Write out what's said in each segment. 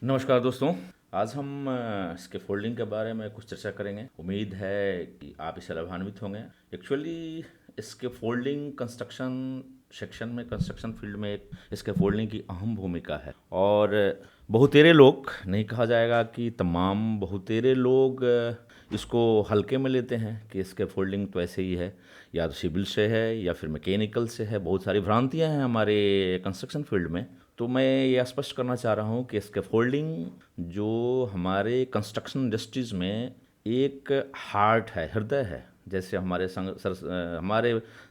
नमस्कार दोस्तों। आज हम इसके फोल्डिंग के बारे में कुछ चर्चा करेंगे। उम्मीद है कि आप इससे लाभान्वित होंगे। एक्चुअली इसके फोल्डिंग कंस्ट्रक्शन सेक्शन में, कंस्ट्रक्शन फील्ड में एक इसके फोल्डिंग की अहम भूमिका है। और बहुतेरे लोग, नहीं कहा जाएगा कि तमाम, बहुतेरे लोग इसको हल्के में लेते हैं कि इसके फोल्डिंग तो ऐसे ही है, या तो सिविल से है या फिर मैकेनिकल से है। बहुत सारी भ्रांतियां हैं हमारे कंस्ट्रक्शन फील्ड में। तो मैं ये स्पष्ट करना चाह रहा हूँ कि स्कैफोल्डिंग जो हमारे कंस्ट्रक्शन इंडस्ट्रीज़ में एक हार्ट है, हृदय है। जैसे हमारे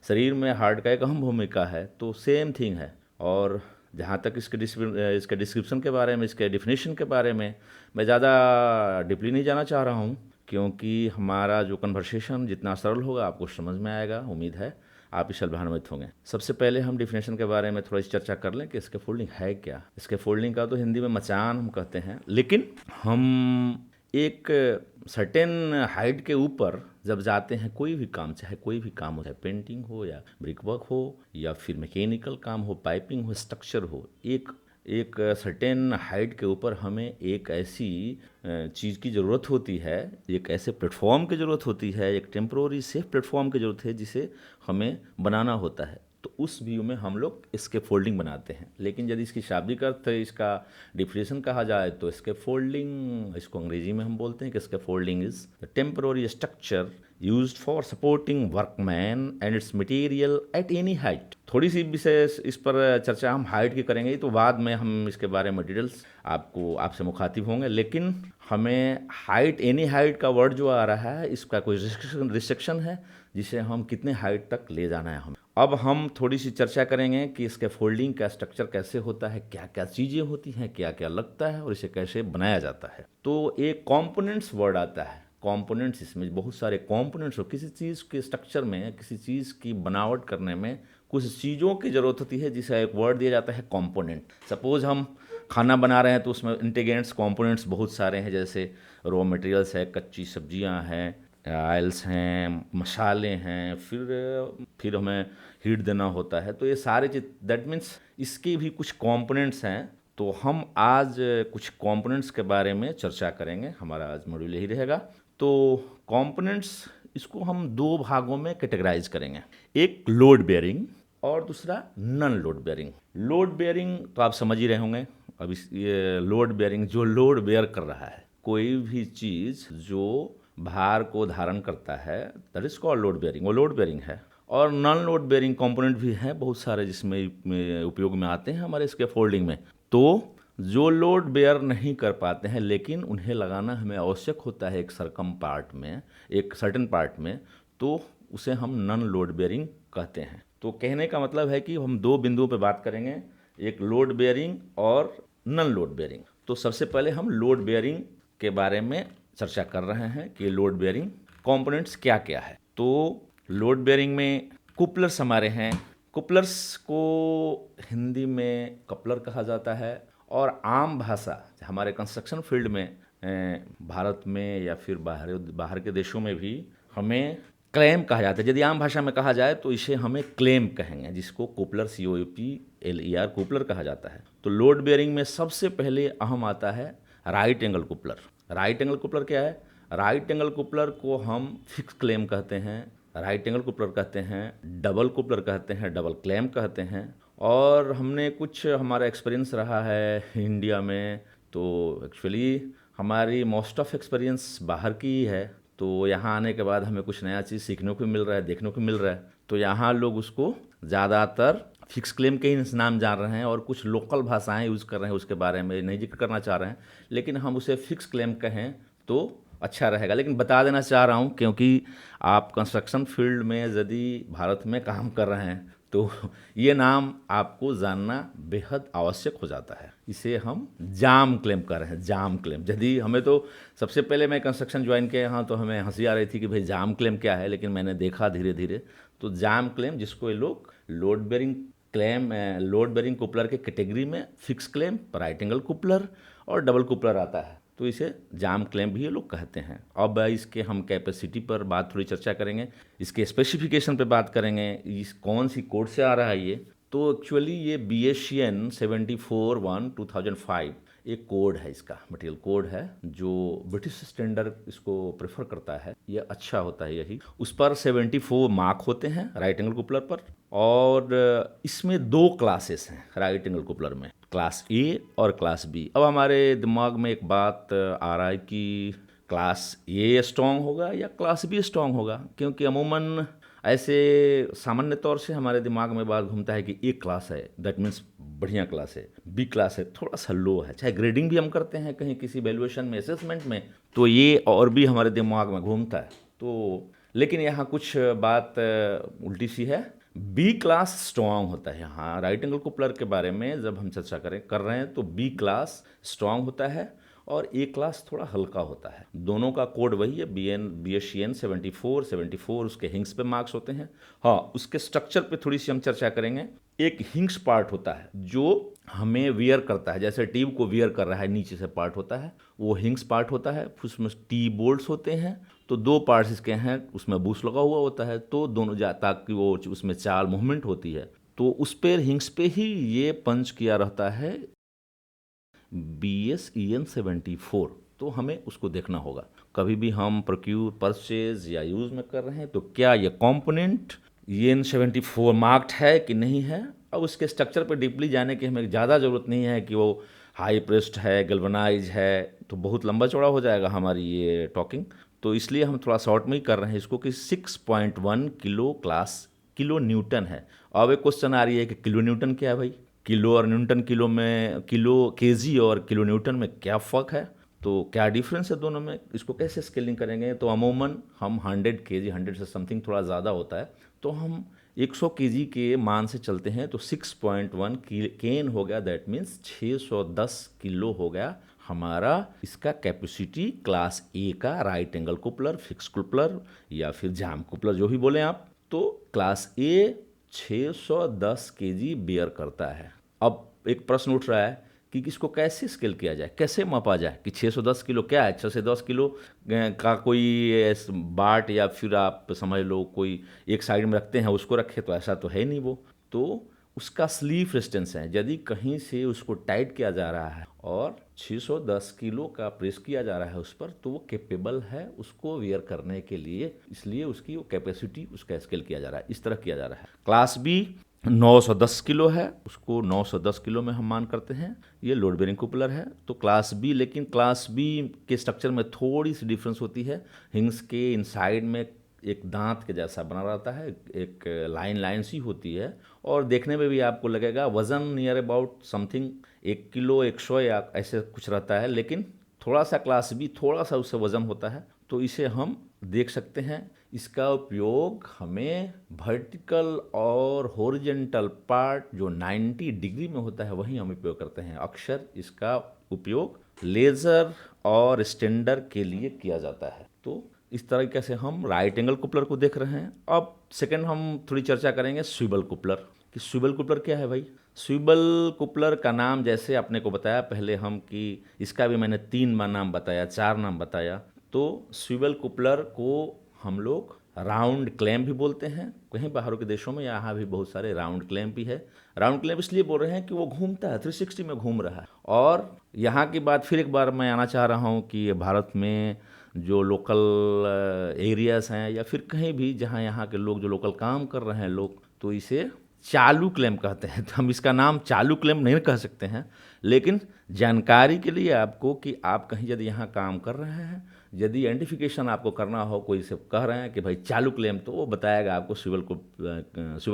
शरीर में हार्ट का एक अहम भूमिका है, तो सेम थिंग है। और जहाँ तक इसके डिस्क्रिप्शन के बारे में, इसके डिफिनीशन के बारे में मैं ज़्यादा डीपली नहीं जाना चाह रहा हूँ, क्योंकि हमारा जो कन्वर्सेशन जितना सरल होगा आपको समझ में आएगा। उम्मीद है आप इस लाभान्वित होंगे। सबसे पहले हम डिफिनेशन के बारे में थोड़ी सी चर्चा कर लें कि स्कैफोल्डिंग है क्या। स्कैफोल्डिंग का तो हिंदी में मचान हम कहते हैं, लेकिन हम एक सर्टेन हाइट के ऊपर जब जाते हैं, कोई भी काम, चाहे कोई भी काम हो, चाहे पेंटिंग हो या ब्रिक वर्क हो या फिर मैकेनिकल काम हो, पाइपिंग हो, स्ट्रक्चर हो, एक एक सर्टेन हाइट के ऊपर हमें एक ऐसी चीज़ की ज़रूरत होती है, एक ऐसे प्लेटफॉर्म की ज़रूरत होती है, एक टेम्प्रोरी सेफ प्लेटफॉर्म की ज़रूरत है जिसे हमें बनाना होता है। तो उस व्यू में हम लोग इसके फोल्डिंग बनाते हैं। लेकिन यदि इसकी शाब्दिक अर्थ, इसका डिफिनेशन कहा जाए, तो इसके फोल्डिंग, इसको अंग्रेजी में हम बोलते हैं कि इसके folding is the temporary structure used for supporting workman and it's material at any height. थोड़ी सी विशेष इस पर चर्चा हम हाइट की करेंगे, तो बाद में हम इसके बारे में डिटेल्स आपसे मुखातिब होंगे। लेकिन हमें हाइट, एनी हाइट का वर्ड जो आ रहा है, इसका कोई रिस्ट्रिक्शन है जिसे हम कितने हाइट तक ले जाना है हमें। अब हम थोड़ी सी चर्चा करेंगे कि इसके फोल्डिंग का स्ट्रक्चर कैसे होता है, क्या क्या चीज़ें होती हैं, क्या क्या लगता है और इसे कैसे बनाया जाता है। तो एक कंपोनेंट्स वर्ड आता है। कंपोनेंट्स, इसमें बहुत सारे कंपोनेंट्स हो। किसी चीज़ के स्ट्रक्चर में, किसी चीज़ की बनावट करने में कुछ चीज़ों की ज़रूरत होती है, जिसे एक वर्ड दिया जाता है कंपोनेंट। सपोज हम खाना बना रहे हैं तो उसमें इंटीग्रेंट्स, कंपोनेंट्स बहुत सारे हैं, जैसे रॉ मटेरियल्स है, कच्ची सब्जियां हैं, ऑयल्स हैं, मसाले हैं, फिर हमें हीट देना होता है। तो ये सारे चीज, दैट मीन्स इसके भी कुछ कंपोनेंट्स हैं। तो हम आज कुछ कंपोनेंट्स के बारे में चर्चा करेंगे। हमारा आज मॉड्यूल यही रहेगा। तो कंपोनेंट्स, इसको हम दो भागों में कैटेगराइज करेंगे, एक लोड बेयरिंग और दूसरा non load bearing. Load bearing तो आप समझ ही रहे होंगे। अब ये लोड बेयरिंग, जो लोड बेयर कर रहा है, कोई भी चीज़ जो भार को धारण करता है, that is called load bearing, वो लोड बेयरिंग है। और नॉन लोड बेयरिंग कंपोनेंट भी हैं बहुत सारे, जिसमें उपयोग में आते हैं हमारे इसके फोल्डिंग में। तो जो लोड बेयर नहीं कर पाते हैं, लेकिन उन्हें लगाना हमें आवश्यक होता है एक सरकम पार्ट में, एक सर्टेन पार्ट में, तो उसे हम नॉन लोड बेयरिंग कहते हैं। तो कहने का मतलब है कि हम दो बिंदुओं पर बात करेंगे, एक लोड बेयरिंग और नॉन लोड बेयरिंग। तो सबसे पहले हम लोड बेयरिंग के बारे में चर्चा कर रहे हैं कि लोड बेयरिंग कंपोनेंट्स क्या क्या है। तो लोड बेयरिंग में कुपलर्स हमारे हैं। कुपलर्स को हिंदी में कपलर कहा जाता है, और आम भाषा हमारे कंस्ट्रक्शन फील्ड में, भारत में या फिर बाहर के देशों में भी हमें क्लेम कहा जाता है। यदि आम भाषा में कहा जाए तो इसे हमें क्लेम कहेंगे, जिसको कुपलर, COPLER, कुपलर कहा जाता है। तो लोड बेयरिंग में सबसे पहले अहम आता है राइट एंगल कुपलर। राइट एंगल कुपलर क्या है? राइट एंगल कुपलर को हम फिक्स क्लेम कहते हैं, राइट एंगल कुपलर कहते हैं, डबल कुपलर कहते हैं, डबल क्लेम कहते हैं। और हमने कुछ, हमारा एक्सपीरियंस रहा है इंडिया में, तो एक्चुअली हमारी मोस्ट ऑफ एक्सपीरियंस बाहर की ही है। तो यहाँ आने के बाद हमें कुछ नया चीज़ सीखने को मिल रहा है, देखने को मिल रहा है। तो यहाँ लोग उसको ज़्यादातर फिक्स क्लेम के ही नाम जान रहे हैं, और कुछ लोकल भाषाएं यूज़ कर रहे हैं, उसके बारे में नहीं जिक्र करना चाह रहे हैं। लेकिन हम उसे फिक्स क्लेम कहें तो अच्छा रहेगा। लेकिन बता देना चाह रहा हूँ, क्योंकि आप कंस्ट्रक्शन फील्ड में यदि भारत में काम कर रहे हैं तो ये नाम आपको जानना बेहद आवश्यक हो जाता है। इसे हम जाम क्लेम कर रहे हैं, जाम क्लेम। यदि हमें तो सबसे पहले मैं कंस्ट्रक्शन ज्वाइन किया यहाँ, तो हमें हंसी आ रही थी कि भाई जाम क्लेम क्या है, लेकिन मैंने देखा धीरे धीरे, तो जाम क्लेम, जिसको ये लोग load bearing claim, load bearing coupler के कैटेगरी में fix claim, right angle coupler और डबल कुपलर आता है, तो इसे जाम क्लेम भी ये लोग कहते हैं। अब इसके हम कैपेसिटी पर बात, थोड़ी चर्चा करेंगे, इसके स्पेसिफिकेशन पे बात करेंगे, इस कौन सी कोड से आ रहा है ये। तो एक्चुअली ये BSCN 74-1/2005 एक कोड है, इसका मटेरियल कोड है जो ब्रिटिश स्टैंडर्ड इसको प्रेफर करता है, ये अच्छा होता है यही। उस पर 74 मार्क होते हैं राइट एंगल कूपलर पर, और इसमें 2 क्लासेस हैं राइट एंगल कूपलर में, क्लास ए और क्लास बी। अब हमारे दिमाग में एक बात आ रहा है कि क्लास ए स्ट्रॉन्ग होगा या क्लास बी स्ट्रॉन्ग होगा, क्योंकि अमूमन ऐसे सामान्य तौर से हमारे दिमाग में बात घूमता है कि ए क्लास है दैट मीन्स बढ़िया क्लास है, बी क्लास है थोड़ा सा लो है। चाहे ग्रेडिंग भी हम करते हैं कहीं किसी वैल्यूएशन में, असेसमेंट में, तो ये और भी हमारे दिमाग में घूमता है। तो लेकिन यहाँ कुछ बात उल्टी सी है, बी क्लास स्ट्रॉन्ग होता है। यहाँ राइट एंगल कूपलर के बारे में जब हम चर्चा कर रहे हैं तो बी क्लास स्ट्रॉन्ग होता है और ए क्लास थोड़ा हल्का होता है। दोनों का कोड वही है, BSCN 74 उसके हिंग्स पे मार्क्स होते हैं। हाँ, उसके स्ट्रक्चर पे थोड़ी सी हम चर्चा करेंगे। एक हिंग्स पार्ट होता है जो हमें वियर करता है, जैसे ट्यूब को वियर कर रहा है नीचे से पार्ट होता है, वो हिंग्स पार्ट होता है। उसमें टी बोल्ट्स होते हैं, तो 2 पार्ट्स इसके हैं, उसमें बूस्ट लगा हुआ होता है, तो दोनों ताकि वो उसमें चाल मूवमेंट होती है, तो उस पर हिंग्स पे ही ये पंच किया रहता है BSEN 74। तो हमें उसको देखना होगा कभी भी हम प्रोक्यूर, परचेज या यूज़ में कर रहे हैं तो क्या ये कंपोनेंट EN 74 मार्क्ड है कि नहीं है। अब उसके स्ट्रक्चर पर डीपली जाने की हमें ज़्यादा ज़रूरत नहीं है कि वो हाई प्रेस्ड है, गैल्वेनाइज है, तो बहुत लंबा चौड़ा हो जाएगा हमारी ये टॉकिंग। तो इसलिए हम थोड़ा शॉर्ट में ही कर रहे हैं इसको कि 6.1 किलो न्यूटन है। अब एक क्वेश्चन आ रही है कि किलो न्यूटन क्या है भाई, किलो और न्यूटन, किलो में किलो केजी और किलो न्यूटन में क्या फ़र्क है, तो क्या डिफरेंस है दोनों में, इसको कैसे स्केलिंग करेंगे। तो अमूमन हम 100 केजी, 100 से समथिंग थोड़ा ज़्यादा होता है, तो हम 100 केजी के मान से चलते हैं, तो 6.1 केन हो गया, दैट मीन्स 610 किलो हो गया हमारा इसका कैपेसिटी क्लास ए का राइट एंगल कूपलर, फिक्स कूपलर या फिर जाम कूपलर जो भी बोलें आप। तो क्लास ए 610 केजी बेयर करता है। अब एक प्रश्न उठ रहा है कि इसको कैसे स्केल किया जाए, कैसे मापा जाए कि 610 किलो क्या है। 610 किलो का कोई बाट या फिर आप समझ लो कोई एक साइड में रखते हैं उसको रखे, तो ऐसा तो है नहीं वो। तो उसका स्लीव रेजिस्टेंस है, यदि कहीं से उसको टाइट किया जा रहा है और 610 किलो का प्रेस किया जा रहा है उस पर, तो वो कैपेबल है उसको वेयर करने के लिए, इसलिए उसकी वो कैपेसिटी उसका स्केल किया जा रहा है, इस तरह किया जा रहा है। क्लास बी 910 किलो है, उसको 910 किलो में हम मान करते हैं, ये लोड बेरिंग कूपलर है। तो क्लास बी, लेकिन क्लास बी के स्ट्रक्चर में थोड़ी सी डिफरेंस होती है। हिंग्स के इनसाइड में एक दांत के जैसा बना रहता है, एक लाइन सी होती है, और देखने में भी आपको लगेगा वज़न नियर अबाउट समथिंग 1 किलो 100 या ऐसे कुछ रहता है, लेकिन थोड़ा सा क्लास बी थोड़ा सा उससे वज़न होता है, तो इसे हम देख सकते हैं। इसका उपयोग हमें वर्टिकल और हॉरिजॉन्टल पार्ट जो 90 डिग्री में होता है वहीं हम उपयोग करते हैं। अक्सर इसका उपयोग लेज़र और स्टैंडर के लिए किया जाता है। तो इस तरीके से हम राइट एंगल कूपलर को देख रहे हैं। अब सेकंड हम थोड़ी चर्चा करेंगे स्विबल कूपलर कि स्विबल कूपलर क्या है भाई। स्विबल कूपलर का नाम जैसे आपने को बताया पहले हम कि इसका भी मैंने 3 नाम बताया, 4 नाम बताया। तो स्विबल कूपलर को हम लोग राउंड क्लैम्प भी बोलते हैं, कहीं बाहरों के देशों में, यहाँ भी बहुत सारे राउंड क्लैम्प भी है। राउंड क्लैम्प इसलिए बोल रहे हैं कि वो घूमता है, 360 में घूम रहा है। और यहाँ की बात फिर एक बार मैं आना चाह रहा हूँ कि भारत में जो लोकल एरियाज़ हैं या फिर कहीं भी जहाँ यहाँ के लोग जो लोकल काम कर रहे हैं लोग, तो इसे चालू क्लेम कहते हैं। तो हम इसका नाम चालू क्लेम नहीं कह सकते हैं, लेकिन जानकारी के लिए आपको कि आप कहीं यदि यहाँ काम कर रहे हैं, यदि आइडेंटिफिकेशन आपको करना हो, कोई से कह रहे हैं कि भाई चालू क्लेम, तो वो बताएगा आपको स्विबल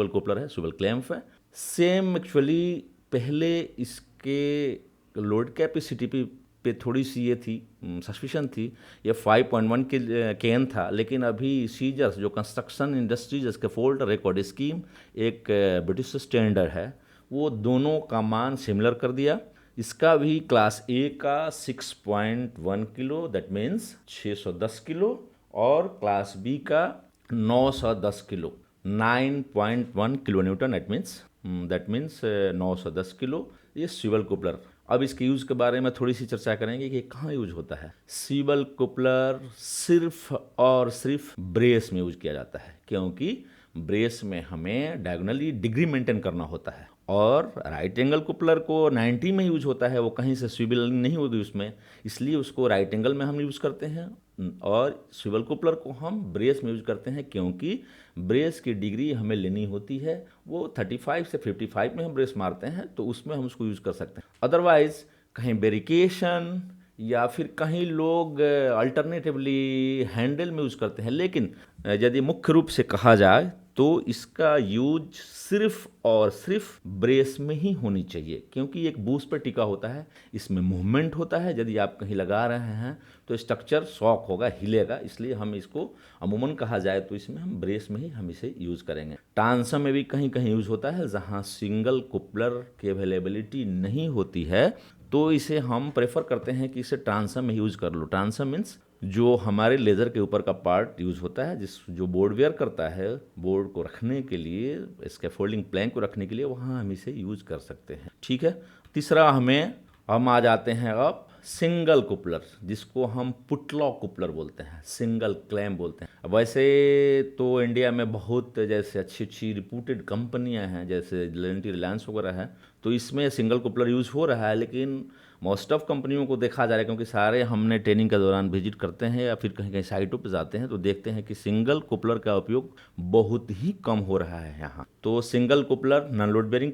कूपलर है, स्विबल क्लैम्प है। सेम एक्चुअली पहले इसके लोड कैपेसिटी पे थोड़ी सी ये थी सस्पिशन थी, ये 5.1 केन था, लेकिन अभी सीजर्स जो construction industries scaffold record scheme एक ब्रिटिश स्टैंडर्ड है, वो दोनों का मान सिमिलर कर दिया। इसका भी क्लास ए का 6.1 किलो दैट मीन्स 610 किलो और क्लास बी का 910 kilo 9.1 kilo Newton that means 910 kilo ये स्विबल कूपलर। अब इसके यूज़ के बारे में थोड़ी सी चर्चा करेंगे कि कहाँ यूज होता है। स्विबल कूपलर सिर्फ और सिर्फ ब्रेस में यूज किया जाता है, क्योंकि ब्रेस में हमें डायगोनली डिग्री मेंटेन करना होता है और राइट एंगल कुपलर को 90 में यूज होता है, वो कहीं से स्विवल नहीं होगी उसमें, इसलिए उसको राइट एंगल में हम यूज़ करते हैं। और स्विवल कुपलर को हम ब्रेस में यूज करते हैं, क्योंकि ब्रेस की डिग्री हमें लेनी होती है वो 35 से 55 में हम ब्रेस मारते हैं, तो उसमें हम उसको यूज़ कर सकते हैं। अदरवाइज कहीं बेरिकेशन या फिर कहीं लोग अल्टरनेटिवली हैंडल में यूज़ करते हैं, लेकिन यदि मुख्य रूप से कहा जाए तो इसका यूज सिर्फ और सिर्फ ब्रेस में ही होनी चाहिए, क्योंकि एक बूस्ट पर टिका होता है, इसमें मूवमेंट होता है। यदि आप कहीं लगा रहे हैं तो स्ट्रक्चर शॉक होगा, हिलेगा, इसलिए हम इसको अमूमन कहा जाए तो इसमें हम ब्रेस में ही हम इसे यूज़ करेंगे। ट्रांसम में भी कहीं कहीं यूज़ होता है, जहाँ सिंगल कुपलर की अवेलेबिलिटी नहीं होती है तो इसे हम प्रेफर करते हैं कि इसे ट्रांसम में यूज़ कर लो। ट्रांसम मीन्स जो हमारे लेज़र के ऊपर का पार्ट यूज़ होता है, जो बोर्ड वेयर करता है, बोर्ड को रखने के लिए, इसके फोल्डिंग प्लैंक को रखने के लिए, वहाँ हम इसे यूज़ कर सकते हैं। ठीक है। तीसरा हम आ जाते हैं अब सिंगल कुपलर, जिसको हम पुटलॉक कुपलर बोलते हैं, सिंगल क्लैम बोलते हैं। वैसे तो इंडिया में बहुत जैसे अच्छी अच्छी रिपूटेड कंपनियां हैं, जैसे रिलायंस वगैरह है, तो इसमें सिंगल कुपलर यूज़ हो रहा है, लेकिन मोस्ट ऑफ कंपनियों को देखा जा रहा है, क्योंकि सारे हमने ट्रेनिंग के दौरान विजिट करते हैं या फिर कहीं कहीं साइटों पर जाते हैं तो देखते हैं कि सिंगल कुपलर का उपयोग बहुत ही कम हो रहा है यहाँ। तो सिंगल कुपलर नॉन लोड बेयरिंग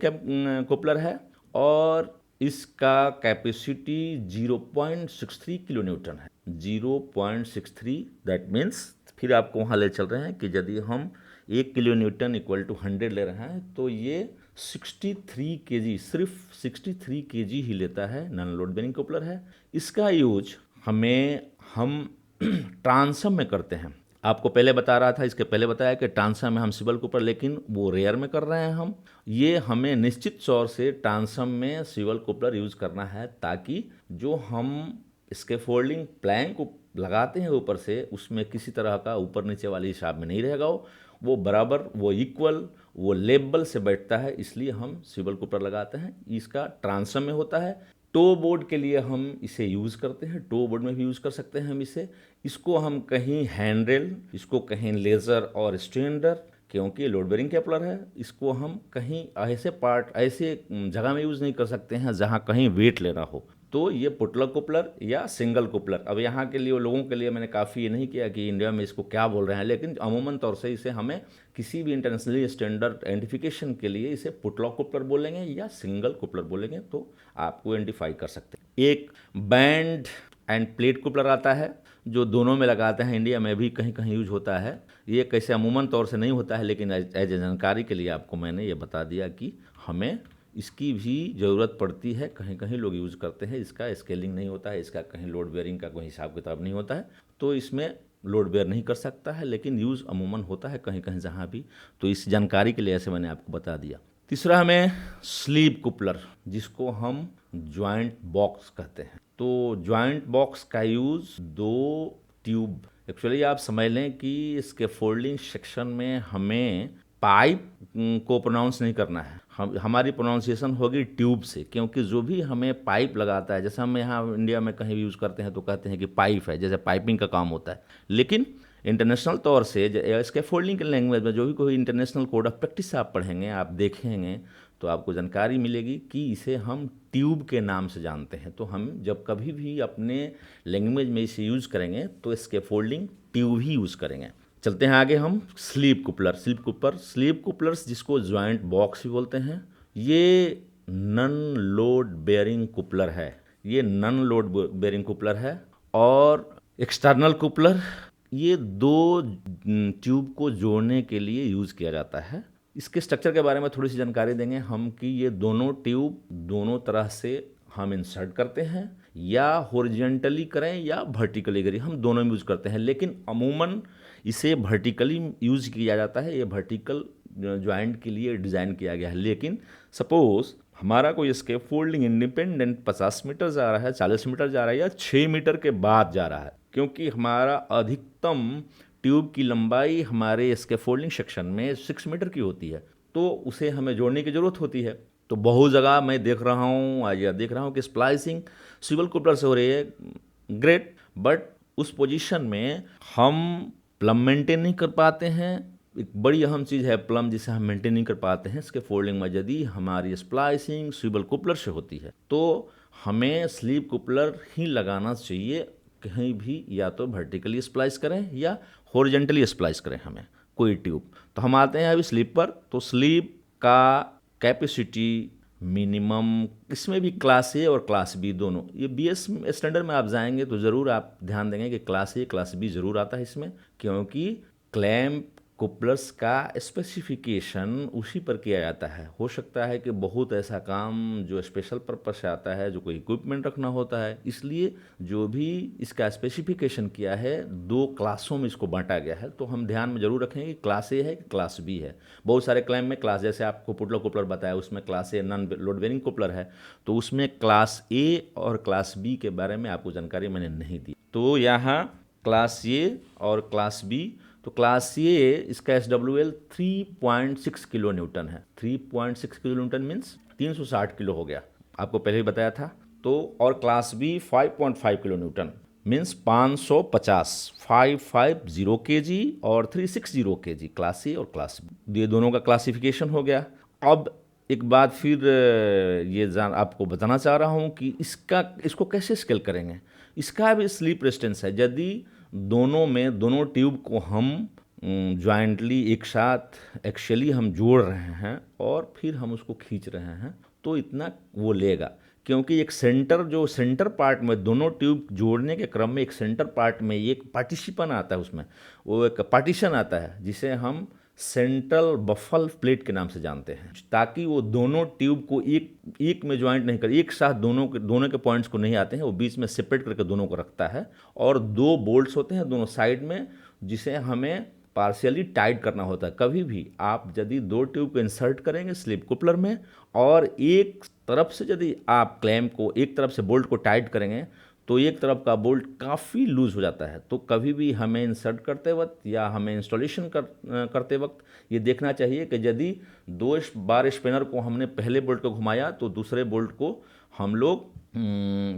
कुपलर है और इसका कैपेसिटी 0.63 किलो न्यूटन है। 0.63, दैट मीन्स फिर आपको वहाँ ले चल रहे हैं कि यदि हम 1 किलो न्यूटन इक्वल टू 100 ले रहे हैं तो ये 63 केजी, सिर्फ 63 केजी ही लेता है, नॉन लोड बेयरिंग कपलर है। इसका यूज हम ट्रांसम में करते हैं। आपको पहले बता रहा था, इसके पहले बताया कि ट्रांसम में हम सिवल कुपलर, लेकिन वो रेयर में कर रहे हैं हम। ये हमें निश्चित तौर से ट्रांसम में सिवल कुपलर यूज करना है, ताकि जो हम इसके फोल्डिंग प्लैंक को लगाते हैं ऊपर से, उसमें किसी तरह का ऊपर नीचे वाले हिसाब में नहीं रहेगा, वो बराबर, वो इक्वल, वो लेवल से बैठता है, इसलिए हम सिवल कुपलर लगाते हैं। इसका ट्रांसम में होता है। टो बोर्ड के लिए हम इसे यूज़ करते हैं, टो बोर्ड में भी यूज़ कर सकते हैं हम इसे। इसको हम कहीं हैंडल, इसको कहीं लेज़र और स्टैंडर, क्योंकि लोड बेयरिंग कपलर है, इसको हम कहीं ऐसे जगह में यूज़ नहीं कर सकते हैं जहाँ कहीं वेट लेना हो। तो ये पुटलॉक कुपलर या सिंगल कुपलर, अब यहाँ के लिए लोगों के लिए मैंने काफ़ी ये नहीं किया कि इंडिया में इसको क्या बोल रहे हैं, लेकिन अमूमन तौर से इसे हमें किसी भी इंटरनेशनली स्टैंडर्ड आइडेंटिफिकेशन के लिए इसे पुटलॉक कुपलर बोलेंगे या सिंगल कुपलर बोलेंगे, तो आपको आइडेंटिफाई कर सकते हैं। एक बैंड एंड प्लेट कुपलर आता है, जो दोनों में लगाते हैं, इंडिया में भी कहीं कहीं यूज होता है। ये कैसे अमूमन तौर से नहीं होता है, लेकिन एज ए जानकारी के लिए आपको मैंने ये बता दिया कि हमें इसकी भी ज़रूरत पड़ती है, कहीं कहीं लोग यूज़ करते हैं। इसका स्केलिंग नहीं होता है, इसका कहीं लोड बेयरिंग का कोई हिसाब किताब नहीं होता है, तो इसमें लोड बेयर नहीं कर सकता है, लेकिन यूज़ अमूमन होता है कहीं कहीं जहाँ भी। तो इस जानकारी के लिए ऐसे मैंने आपको बता दिया। तीसरा हमें स्लीव कुपलर, जिसको हम जॉइंट बॉक्स कहते हैं। तो जॉइंट बॉक्स का यूज़ 2 ट्यूब, एक्चुअली आप समझ लें कि इसके फोल्डिंग सेक्शन में हमें पाइप को प्रोनाउंस नहीं करना है, हमारी प्रोनाउंसिएशन होगी ट्यूब से, क्योंकि जो भी हमें पाइप लगाता है, जैसे हम यहाँ इंडिया में कहीं भी यूज़ करते हैं तो कहते हैं कि पाइप है, जैसे पाइपिंग का काम होता है। लेकिन इंटरनेशनल तौर से इसके फोल्डिंग के लैंग्वेज में जो भी कोई इंटरनेशनल कोड ऑफ प्रैक्टिस आप पढ़ेंगे, आप देखेंगे, तो आपको जानकारी मिलेगी कि इसे हम ट्यूब के नाम से जानते हैं। तो हम जब कभी भी अपने लैंग्वेज में इसे यूज़ करेंगे तो इसके फोल्डिंग ट्यूब ही यूज़ करेंगे। चलते हैं आगे हम स्लीव कुपलर्स, जिसको जॉइंट बॉक्स भी बोलते हैं। ये नॉन लोड बेयरिंग कुपलर है, ये नॉन लोड बेयरिंग कुपलर है। और एक्सटर्नल कुपलर, ये 2 ट्यूब को जोड़ने के लिए यूज़ किया जाता है। इसके स्ट्रक्चर के बारे में थोड़ी सी जानकारी देंगे हम कि ये दोनों ट्यूब दोनों तरह से हम इंसर्ट करते हैं, या हॉरिजॉन्टली करें या वर्टिकली करें, हम दोनों में यूज़ करते हैं, लेकिन अमूमन इसे वर्टिकली यूज़ किया जाता है। ये वर्टिकल जॉइंट के लिए डिज़ाइन किया गया है। लेकिन सपोज़ हमारा कोई इसके फोल्डिंग इंडिपेंडेंट 50 मीटर जा रहा है, 40 मीटर जा रहा है, या 6 मीटर के बाद जा रहा है, क्योंकि हमारा अधिकतम ट्यूब की लंबाई हमारे इसके फोल्डिंग सेक्शन में 6 मीटर की होती है, तो उसे हमें जोड़ने की ज़रूरत होती है। तो बहुत जगह मैं देख रहा हूँ कि स्प्लाइसिंग सिवल कुपलर से हो रही है, ग्रेट, बट उस पोजीशन में हम प्लम मेंटेन नहीं कर पाते हैं, एक बड़ी अहम चीज़ है प्लम, जिसे हम मेंटेन नहीं कर पाते हैं इसके फोल्डिंग में। यदि हमारी स्प्लाइसिंग स्विबल कुपलर से होती है तो हमें स्लीप कुपलर ही लगाना चाहिए कहीं भी, या तो वर्टिकली स्प्लाइस करें या हॉरिजेंटली स्प्लाइस करें हमें कोई ट्यूब। तो हम आते हैं अभी स्लीप पर। तो स्लीप का कैपेसिटी मिनिमम, इसमें भी क्लास ए और क्लास बी दोनों, ये बीएस स्टैंडर्ड में आप जाएंगे तो ज़रूर आप ध्यान देंगे कि क्लास ए क्लास बी ज़रूर आता है इसमें, क्योंकि क्लैंप कुपलर्स का स्पेसिफिकेशन उसी पर किया जाता है। हो सकता है कि बहुत ऐसा काम जो स्पेशल पर्पस से आता है, जो कोई इक्विपमेंट रखना होता है, इसलिए जो भी इसका स्पेसिफिकेशन किया है 2 क्लासों में इसको बांटा गया है। तो हम ध्यान में जरूर रखें कि क्लास ए है कि क्लास बी है। बहुत सारे क्लैंप में क्लास, जैसे आपको पुटलर कुपलर बताया उसमें class A non load bearing coupler है, तो उसमें क्लास ए और क्लास बी के बारे में आपको जानकारी मैंने नहीं दी। तो यहाँ क्लास ए और क्लास बी, तो क्लास ए इसका SWL 3.6 किलो न्यूटन है। 3.6 किलो न्यूटन मीन्स 360 किलो हो गया, आपको पहले ही बताया था। तो और class B 5.5 kilo newton means 550, 550 kg और 360 kg, क्लास ए और क्लास बी, ये दोनों का क्लासिफिकेशन हो गया। अब एक बात फिर ये जान आपको बताना चाह रहा हूँ कि इसको कैसे स्केल करेंगे। इसका भी स्लीप रेजिस्टेंस है। यदि दोनों ट्यूब को हम ज्वाइंटली एक साथ एक्चुअली हम जोड़ रहे हैं और फिर हम उसको खींच रहे हैं, तो इतना वो लेगा, क्योंकि एक सेंटर पार्ट में दोनों ट्यूब जोड़ने के क्रम में एक सेंटर पार्ट में एक पार्टीशिपन आता है, उसमें वो एक पार्टीशन आता है जिसे हम सेंट्रल बफल प्लेट के नाम से जानते हैं, ताकि वो दोनों ट्यूब को एक में ज्वाइंट नहीं कर, एक साथ दोनों के पॉइंट्स को नहीं आते हैं, वो बीच में सेपरेट करके दोनों को रखता है। और 2 बोल्ट्स होते हैं दोनों साइड में, जिसे हमें पार्शियली टाइट करना होता है। कभी भी आप यदि 2 ट्यूब को इंसर्ट करेंगे स्लीप कुपलर में और एक तरफ से यदि आप क्लैंप को एक तरफ से बोल्ट को टाइट करेंगे तो एक तरफ का बोल्ट काफ़ी लूज हो जाता है। तो कभी भी हमें इंसर्ट करते वक्त या हमें इंस्टॉलेशन करते वक्त ये देखना चाहिए कि यदि 2 बार स्पिनर को हमने पहले बोल्ट को घुमाया तो दूसरे बोल्ट को हम लोग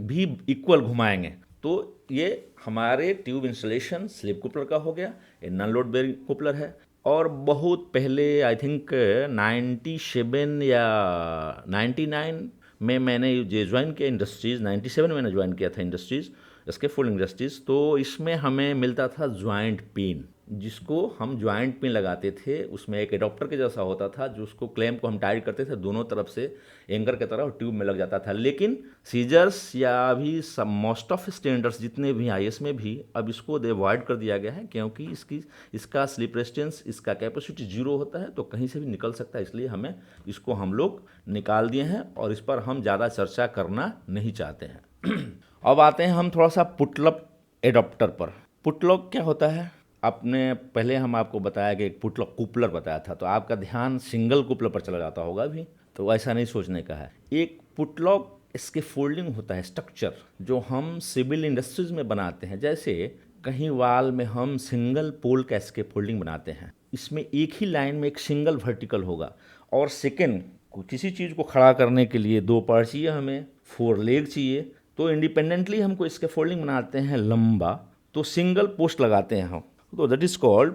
भी इक्वल घुमाएंगे। तो ये हमारे ट्यूब इंस्टॉलेशन स्लीप कुपलर का हो गया। ये नॉन लोड बेरिंग कुपलर है। और बहुत पहले आई थिंक 97 या 99 में मैंने ये ज्वाइन किया इंडस्ट्रीज़, 97 में मैंने ज्वाइन किया था इंडस्ट्रीज़, इसके फुल इंडस्ट्रीज़। तो इसमें हमें मिलता था ज्वाइंट पिन, जिसको हम ज्वाइंट पिन लगाते थे। उसमें एक एडॉप्टर के जैसा होता था जो उसको क्लैंप को हम टाइट करते थे दोनों तरफ से एंकर की तरह और ट्यूब में लग जाता था। लेकिन सीजर्स या अभी सब मोस्ट ऑफ स्टैंडर्ड्स जितने भी IS में भी अब इसको अवॉइड कर दिया गया है, क्योंकि इसका स्लिप रेजिस्टेंस, इसका कैपेसिटी 0 होता है, तो कहीं से भी निकल सकता है। इसलिए हमें इसको हम लोग निकाल दिए हैं और इस पर हम ज़्यादा चर्चा करना नहीं चाहते हैं। अब आते हैं हम थोड़ा सा पुटलक एडॉप्टर पर। पुटलक क्या होता है? आपने पहले हम आपको बताया कि एक पुटलक कुपलर बताया था, तो आपका ध्यान सिंगल कुपलर पर चला जाता होगा भी, तो ऐसा नहीं सोचने का है। एक पुटलक इसके फोल्डिंग होता है स्ट्रक्चर, जो हम सिविल इंडस्ट्रीज में बनाते हैं। जैसे कहीं वाल में हम सिंगल पोल का इसके फोल्डिंग बनाते हैं, इसमें एक ही लाइन में एक सिंगल वर्टिकल होगा और सेकेंड किसी चीज़ को खड़ा करने के लिए 2 पार्ट चाहिए, हमें 4 लेग चाहिए। तो इंडिपेंडेंटली हमको इसके फोल्डिंग बनाते हैं लंबा, तो सिंगल पोस्ट लगाते हैं हम, तो दैट इज़ कॉल्ड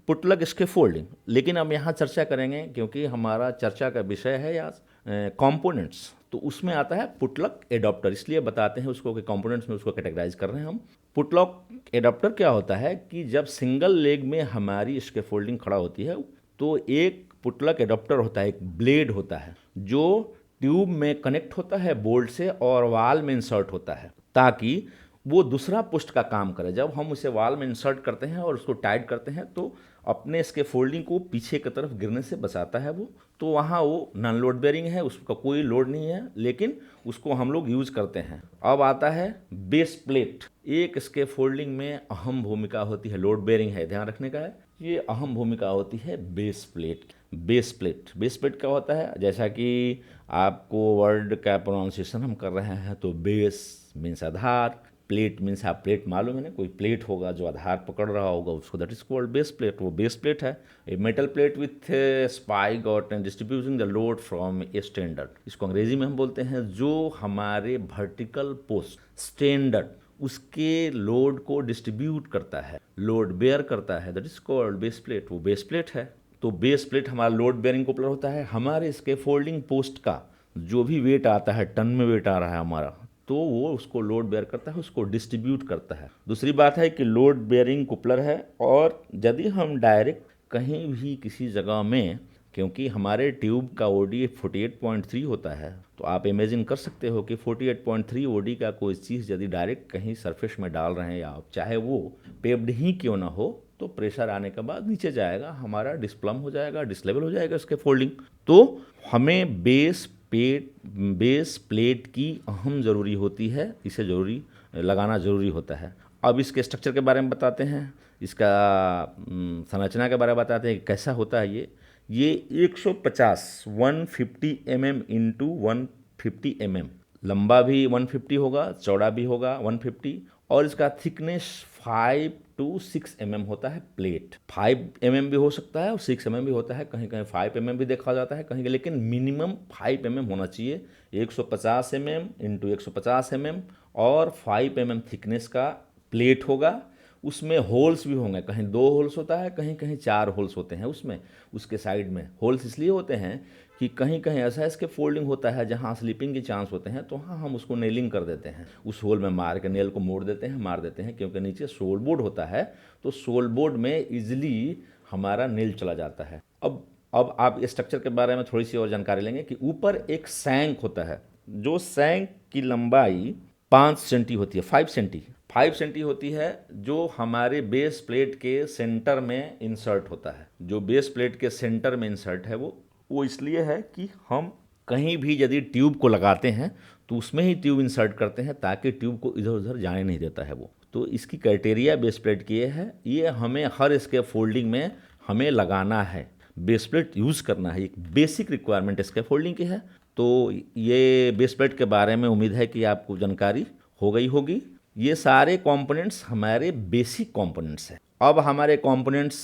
पुटलक इसके फोल्डिंग। लेकिन हम यहाँ चर्चा करेंगे क्योंकि हमारा चर्चा का विषय है या कंपोनेंट्स, तो उसमें आता है पुटलक एडॉप्टर, इसलिए बताते हैं उसको कि कंपोनेंट्स में उसको कैटेगराइज कर रहे हैं हम। पुटलक एडॉप्टर क्या होता है कि जब सिंगल लेग में हमारी इसके फोल्डिंग खड़ा होती है तो एक पुटलक एडॉप्टर होता है, एक ब्लेड होता है जो ट्यूब में कनेक्ट होता है बोल्ट से और वाल में इंसर्ट होता है, ताकि वो दूसरा पुष्ट का काम करे। जब हम उसे वाल में इंसर्ट करते हैं और उसको टाइट करते हैं तो अपने इसके फोल्डिंग को पीछे की तरफ गिरने से बचाता है वो। तो वहाँ वो नॉन लोड बेरिंग है, उसका कोई लोड नहीं है, लेकिन उसको हम लोग यूज करते हैं। अब आता है बेस प्लेट। एक इसके फोल्डिंग में अहम भूमिका होती है, लोड बेरिंग है, ध्यान रखने का है, ये अहम भूमिका होती है बेस प्लेट। बेस प्लेट क्या होता है? जैसा कि आपको वर्ड का प्रोनाउंसिएशन हम कर रहे हैं, तो बेस मीन्स आधार, प्लेट मीन्स आप प्लेट मालूम है ना, कोई प्लेट होगा जो आधार पकड़ रहा होगा उसको, that is called base plate. वो बेस प्लेट है, a metal plate with spike और distributing the load from a standard, इसको अंग्रेजी में हम बोलते हैं, जो हमारे वर्टिकल पोस्ट स्टैंडर्ड उसके लोड को डिस्ट्रीब्यूट करता है, लोड बेयर करता है, that is called base plate. वो बेस प्लेट है। तो बेस प्लेट हमारा लोड बेयरिंग कपलर होता है। हमारे स्कैफोल्डिंग पोस्ट का जो भी वेट आता है, टन में वेट आ रहा है हमारा, तो वो उसको लोड बेयर करता है, उसको डिस्ट्रीब्यूट करता है। दूसरी बात है कि लोड बेयरिंग कपलर है, और यदि हम डायरेक्ट कहीं भी किसी जगह में, क्योंकि हमारे ट्यूब का ओडी 48.3 होता है, तो आप इमेजिन कर सकते हो कि 48.3 ओडी का कोई चीज़ यदि डायरेक्ट कहीं सरफेस में डाल रहे हैं, या चाहे वो पेव्ड ही क्यों ना हो, तो प्रेशर आने के बाद नीचे जाएगा, हमारा डिस्प्लम हो जाएगा, डिसलेवल हो जाएगा उसके फोल्डिंग। तो हमें बेस प्लेट की अहम ज़रूरी होती है, इसे ज़रूरी लगाना ज़रूरी होता है। अब इसके स्ट्रक्चर के बारे में बताते हैं, इसका संरचना के बारे में बताते हैं कि कैसा होता है ये 150 mm इंटू 150 mm, लंबा भी 150 होगा, चौड़ा भी होगा 150, और इसका थिकनेस 5 to 6 mm होता है। प्लेट 5 mm भी हो सकता है और 6 mm भी होता है, कहीं कहीं 5 mm भी देखा जाता है कहीं, लेकिन मिनिमम 5 mm होना चाहिए। 150 mm इंटू 150 mm और 5 mm थिकनेस का प्लेट होगा। उसमें होल्स भी होंगे, कहीं 2 होल्स होता है, कहीं कहीं 4 होल्स होते हैं उसमें, उसके साइड में होल्स इसलिए होते हैं कि कहीं कहीं ऐसा इसके फोल्डिंग होता है जहाँ स्लिपिंग के चांस होते हैं, तो हाँ हम उसको नेलिंग कर देते हैं, उस होल में मार के नेल को मोड़ देते हैं, मार देते हैं, क्योंकि नीचे सोल बोर्ड होता है, तो सोल बोर्ड में इजिली हमारा नेल चला जाता है। अब आप इस स्ट्रक्चर के बारे में थोड़ी सी और जानकारी लेंगे कि ऊपर एक सैंक होता है, जो सैंक की लंबाई 5 सेंटी होती है, 5 सेंटी होती है, जो हमारे बेस प्लेट के सेंटर में इंसर्ट होता है। जो बेस प्लेट के सेंटर में इंसर्ट है वो इसलिए है कि हम कहीं भी यदि ट्यूब को लगाते हैं तो उसमें ही ट्यूब इंसर्ट करते हैं, ताकि ट्यूब को इधर उधर जाने नहीं देता है वो। तो इसकी क्राइटेरिया बेस प्लेट की है, ये हमें हर इसके फोल्डिंग में हमें लगाना है, बेस प्लेट यूज़ करना है, एक बेसिक रिक्वायरमेंट इसके फोल्डिंग की है। तो ये बेस प्लेट के बारे में उम्मीद है कि आपको जानकारी हो गई होगी। ये सारे कंपोनेंट्स हमारे बेसिक कंपोनेंट्स हैं। अब हमारे कंपोनेंट्स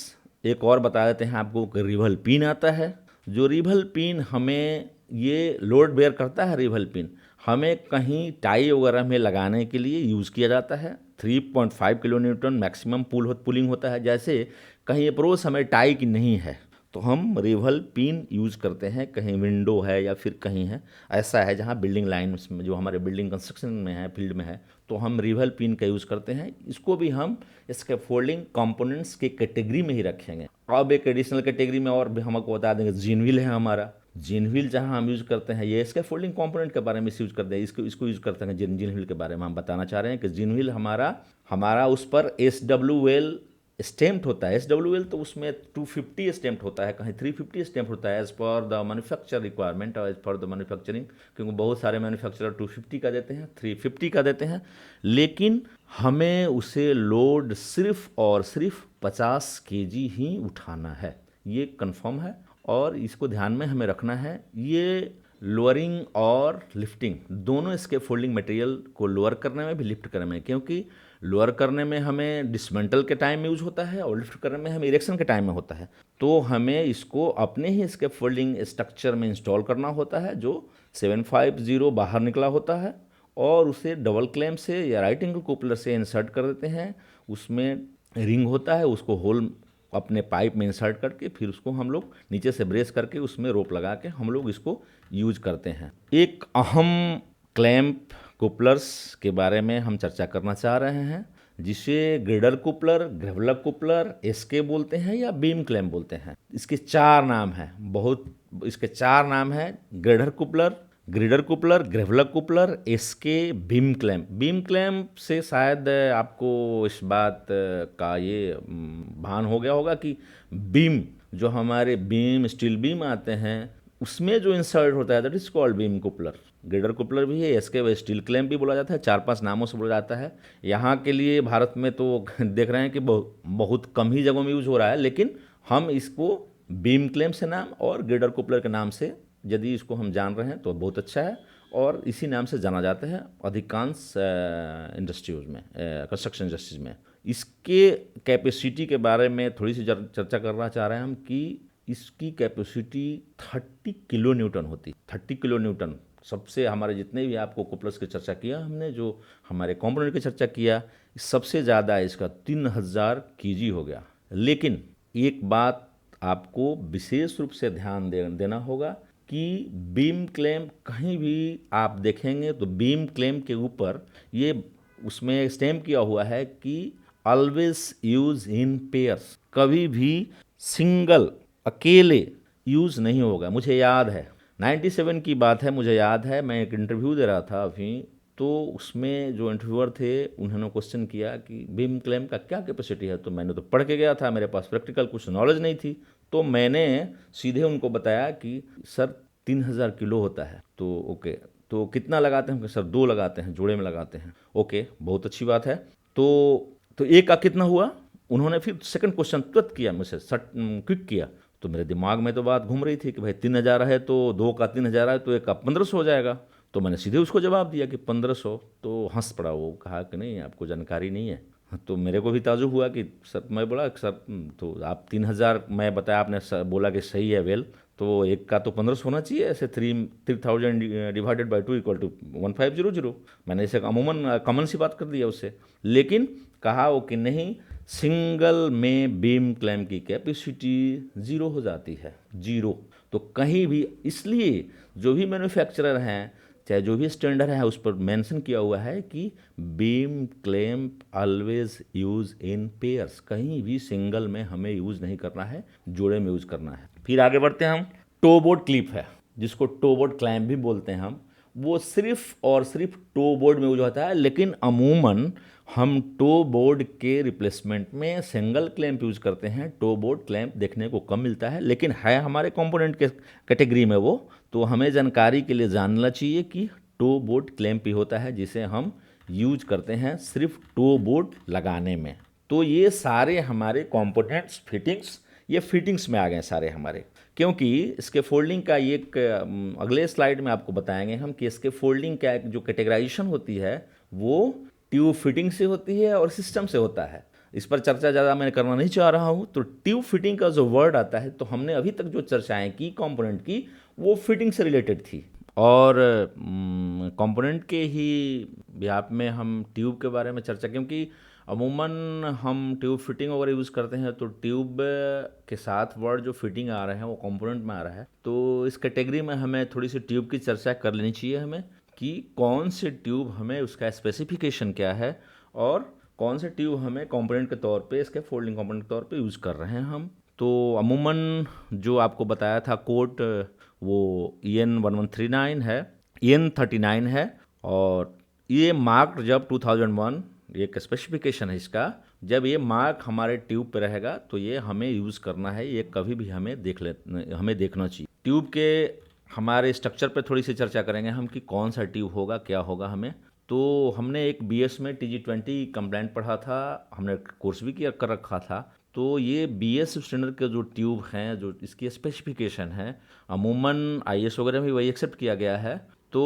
एक और बता देते हैं आपको कि रिवल पिन आता है। जो रिवल पिन हमें ये लोड बेयर करता है, रिवल पिन हमें कहीं टाई वगैरह में लगाने के लिए यूज़ किया जाता है। 3.5 किलो न्यूटन मैक्सिमम पुलिंग होता है। जैसे कहीं अप्रोच हमें टाई की नहीं है तो हम रिवल पिन यूज़ करते हैं, कहीं विंडो है या फिर कहीं है ऐसा है जहाँ बिल्डिंग लाइन में, जो हमारे बिल्डिंग कंस्ट्रक्शन में है, फील्ड में है, तो हम रिवल पिन का यूज़ करते हैं। इसको भी हम इसके फोल्डिंग कंपोनेंट्स के कैटेगरी में ही रखेंगे। अब एक एडिशनल कैटेगरी में और भी हम आपको बता देंगे, जिन व्हील है हमारा। जिन व्हील जहाँ हम यूज़ करते हैं, ये इसके फोल्डिंग कंपोनेंट के बारे में यूज़ करते हैं, इसको यूज़ करते हैं। जिन व्हील के बारे में हम बताना चाह रहे हैं कि जिन व्हील हमारा उस पर SWL स्टैम्प्ड होता है। SWL तो उसमें 250 स्टैम्प्ड होता है, कहीं 350 स्टैम्प्ड होता है, as per the manufacture requirement और एज पर द मैन्युफैक्चरिंग, क्योंकि बहुत सारे मैन्युफैक्चरर 250 का देते हैं, 350 का देते हैं, लेकिन हमें उसे लोड सिर्फ और सिर्फ 50 kg ही उठाना है, ये कंफर्म है और इसको ध्यान में हमें रखना है। ये लोअरिंग और लिफ्टिंग दोनों इसके फोल्डिंग मटेरियल को लोअर करने में भी, लिफ्ट करने में, क्योंकि लोअर करने में हमें डिसमेंटल के टाइम में यूज होता है और लिफ्ट करने में हमें इरेक्शन के टाइम में होता है। तो हमें इसको अपने ही इसके फोल्डिंग स्ट्रक्चर में इंस्टॉल करना होता है, जो 750 बाहर निकला होता है, और उसे डबल क्लैंप से या राइट एंगल कपलर से इंसर्ट कर देते हैं। उसमें रिंग होता है, उसको होल अपने पाइप में इंसर्ट करके फिर उसको हम लोग नीचे से ब्रेस करके उसमें रोप लगा के हम लोग इसको यूज करते हैं। एक अहम क्लैंप कुपलर्स के बारे में हम चर्चा करना चाह रहे हैं, जिसे ग्रेडर कुपलर, ग्रेवलर कुपलर, एसके बोलते हैं या बीम क्लैंप बोलते हैं। इसके 4 नाम हैं, इसके 4 नाम हैं: ग्रेडर कुपलर, ग्रेवलर कुपलर, एसके, बीम क्लैंप। बीम क्लैंप से शायद आपको इस बात का ये भान हो गया होगा कि बीम, जो हमारे बीम, स्टील बीम आते हैं, उसमें जो इंसर्ट होता है, that is called beam coupler. Girder coupler भी है, एसके स्टील क्लैंप भी बोला जाता है, 4-5 नामों से बोला जाता है। यहाँ के लिए भारत में तो देख रहे हैं कि बहुत कम ही जगहों में यूज हो रहा है, लेकिन हम इसको बीम क्लैंप से नाम और ग्रेडर कुपलर के नाम से यदि इसको हम जान रहे हैं तो बहुत अच्छा है, और इसी नाम से जाना जाता है अधिकांश इंडस्ट्रीज में, कंस्ट्रक्शन इंडस्ट्रीज में। इसके कैपेसिटी के बारे में थोड़ी सी चर्चा करना चाह रहे हैं हम कि इसकी कैपेसिटी 30 किलो न्यूटन होती है। 30 किलो न्यूटन सबसे हमारे जितने भी आपको कोपलस की चर्चा किया हमने, जो हमारे कंपोनेंट की चर्चा किया, सबसे ज़्यादा इसका 3000 kg हो गया। लेकिन एक बात आपको विशेष रूप से ध्यान देना होगा कि बीम क्लेम कहीं भी आप देखेंगे तो बीम क्लेम के ऊपर ये उसमें स्टैम्प किया हुआ है कि ऑलवेज यूज इन पेयर्स, कभी भी सिंगल अकेले यूज़ नहीं होगा। मुझे याद है 97 की बात है, मुझे याद है मैं एक इंटरव्यू दे रहा था अभी, तो उसमें जो इंटरव्यूअर थे उन्होंने क्वेश्चन किया कि बीम क्लेम का क्या कैपेसिटी है, तो मैंने तो पढ़ के गया था, मेरे पास प्रैक्टिकल कुछ नॉलेज नहीं थी, तो मैंने सीधे उनको बताया कि सर 3000 किलो होता है। तो ओके, तो कितना लगाते हैं? सर 2 लगाते हैं, जोड़े में लगाते हैं। ओके, बहुत अच्छी बात है। तो एक का कितना हुआ? उन्होंने फिर सेकंड क्वेश्चन तुरंत किया मुझसे, क्विक किया। तो मेरे दिमाग में तो बात घूम रही थी कि भाई 3000 है तो 2 का 3000 है तो 1 का 1500 हो जाएगा। तो मैंने सीधे उसको जवाब दिया कि 1500। तो हंस पड़ा वो, कहा कि नहीं आपको जानकारी नहीं है। तो मेरे को भी ताजुब हुआ कि सर, मैं बोला सर तो आप 3000 मैं बताया, आपने बोला कि सही है वेल, तो 1 का तो 1500 होना चाहिए, ऐसे 3000 डिवाइडेड बाई 2 इक्वल टू 1500। मैंने इसे अमूमन कॉमन सी बात कर दिया उससे। लेकिन कहा वो कि नहीं, सिंगल में बीम क्लेम की कैपेसिटी 0 हो जाती है, 0। तो कहीं भी, इसलिए जो भी मैन्युफैक्चरर हैं चाहे जो भी स्टैंडर्ड है उस पर मेंशन किया हुआ है कि beam claim always use in pairs, कहीं भी सिंगल में हमें यूज नहीं करना है, जोड़े में यूज करना है। फिर आगे बढ़ते हैं हम। टो बोर्ड क्लिप है जिसको टो बोर्ड क्लैम्प भी बोलते हैं हम, वो सिर्फ और सिर्फ टो बोर्ड में यूज होता है। लेकिन अमूमन हम टो बोर्ड के रिप्लेसमेंट में सिंगल क्लैंप यूज करते हैं। टो बोर्ड क्लैंप देखने को कम मिलता है, लेकिन है हमारे कंपोनेंट के कैटेगरी में वो, तो हमें जानकारी के लिए जानना चाहिए कि टो बोर्ड क्लैंप भी होता है जिसे हम यूज करते हैं सिर्फ टो बोर्ड लगाने में। तो ये सारे हमारे कंपोनेंट्स फिटिंग्स, ये फिटिंग्स में आ गए सारे हमारे, क्योंकि इसके फोल्डिंग का एक अगले स्लाइड में आपको बताएंगे हम कि इसके फोल्डिंग का जो कैटेगराइजेशन होती है वो ट्यूब फिटिंग से होती है और सिस्टम से होता है। इस पर चर्चा ज़्यादा मैं करना नहीं चाह रहा हूँ। तो ट्यूब फिटिंग का जो वर्ड आता है, तो हमने अभी तक जो चर्चाएं की कंपोनेंट की, वो फिटिंग से रिलेटेड थी। और कंपोनेंट के ही व्याप में हम ट्यूब के बारे में चर्चा, क्योंकि अमूमन हम ट्यूब फिटिंग वगैरह यूज़ करते हैं तो ट्यूब के साथ वर्ड जो फिटिंग आ रहे हैं वो कंपोनेंट में आ रहा है। तो इस कैटेगरी में हमें थोड़ी सी ट्यूब की चर्चा कर लेनी चाहिए हमें, कि कौन से ट्यूब हमें, उसका स्पेसिफिकेशन क्या है और कौन से ट्यूब हमें कंपोनेंट के तौर पे, इसके फोल्डिंग कंपोनेंट के तौर पे यूज़ कर रहे हैं हम। तो अमूमन जो आपको बताया था कोड, वो EN 1139 है, EN 39 है, और ये मार्क जब 2001, एक स्पेसिफिकेशन है इसका, जब ये मार्क हमारे ट्यूब पे रहेगा तो ये हमें यूज़ करना है, ये कभी भी हमें हमें देखना चाहिए। ट्यूब के हमारे स्ट्रक्चर पे थोड़ी सी चर्चा करेंगे हम कि कौन सा ट्यूब होगा, क्या होगा हमें। तो हमने एक BS में TG20 कंप्लेंट पढ़ा था, हमने कोर्स भी किया कर रखा था। तो ये BS स्टैंडर्ड के जो ट्यूब हैं, जो इसकी स्पेसिफिकेशन है, अमूमन IS वगैरह में वही एक्सेप्ट किया गया है। तो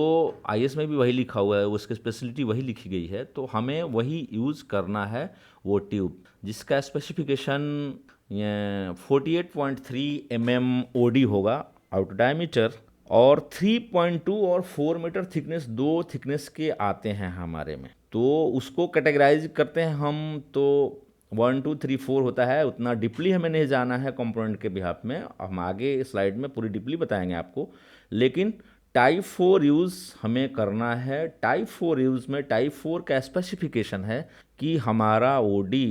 IS में भी वही लिखा हुआ है, उसकी स्पेशलिटी वही लिखी गई है, तो हमें वही यूज़ करना है वो ट्यूब, जिसका स्पेसिफिकेशन 48.3 mm OD होगा आउट डायमीटर, और 3.2 और 4 मीटर थिकनेस, 2 थिकनेस के आते हैं हमारे में। तो उसको कैटेगराइज करते हैं हम, तो 1 2 3 4 होता है। उतना डीपली हमें नहीं जाना है कंपोनेंट के बिहाफ में, हम आगे स्लाइड में पूरी डीपली बताएंगे आपको। लेकिन टाइप 4 यूज़ हमें करना है। टाइप 4 यूज़ में टाइप 4 का स्पेसिफिकेशन है कि हमारा OD